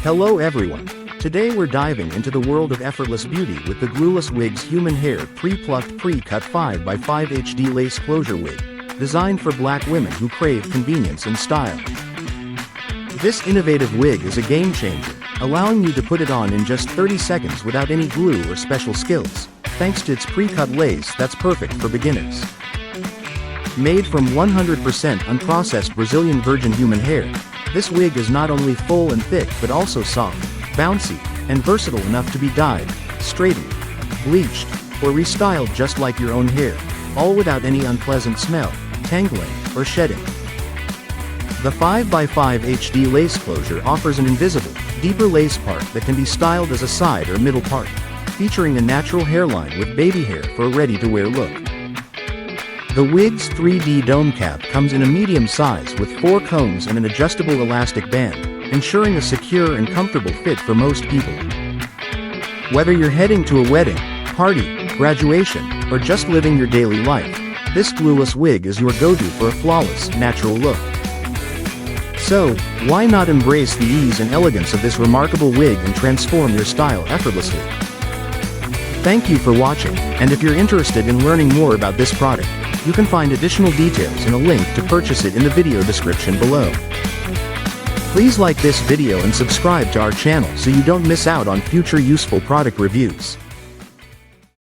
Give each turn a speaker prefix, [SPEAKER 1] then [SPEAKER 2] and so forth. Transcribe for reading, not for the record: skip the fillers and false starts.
[SPEAKER 1] Hello everyone. Today we're diving into the world of effortless beauty with the Glueless Wigs Human Hair Pre-Plucked Pre-Cut 5x5 HD Lace Closure Wig, designed for black women who crave convenience and style. This innovative wig is a game changer, allowing you to put it on in just 30 seconds without any glue or special skills, thanks to its pre-cut lace that's perfect for beginners. Made from 100% unprocessed Brazilian virgin human hair, this wig is not only full and thick but also soft, bouncy, and versatile enough to be dyed, straightened, bleached, or restyled just like your own hair, all without any unpleasant smell, tangling, or shedding. The 5x5 HD lace closure offers an invisible, deeper lace part that can be styled as a side or middle part, featuring a natural hairline with baby hair for a ready-to-wear look. The wig's 3D dome cap comes in a medium size with 4 combs and an adjustable elastic band, ensuring a secure and comfortable fit for most people. Whether you're heading to a wedding, party, graduation, or just living your daily life, this glueless wig is your go-to for a flawless, natural look. So, why not embrace the ease and elegance of this remarkable wig and transform your style effortlessly? Thank you for watching, and if you're interested in learning more about this product, you can find additional details and a link to purchase it in the video description below. Please like this video and subscribe to our channel so you don't miss out on future useful product reviews.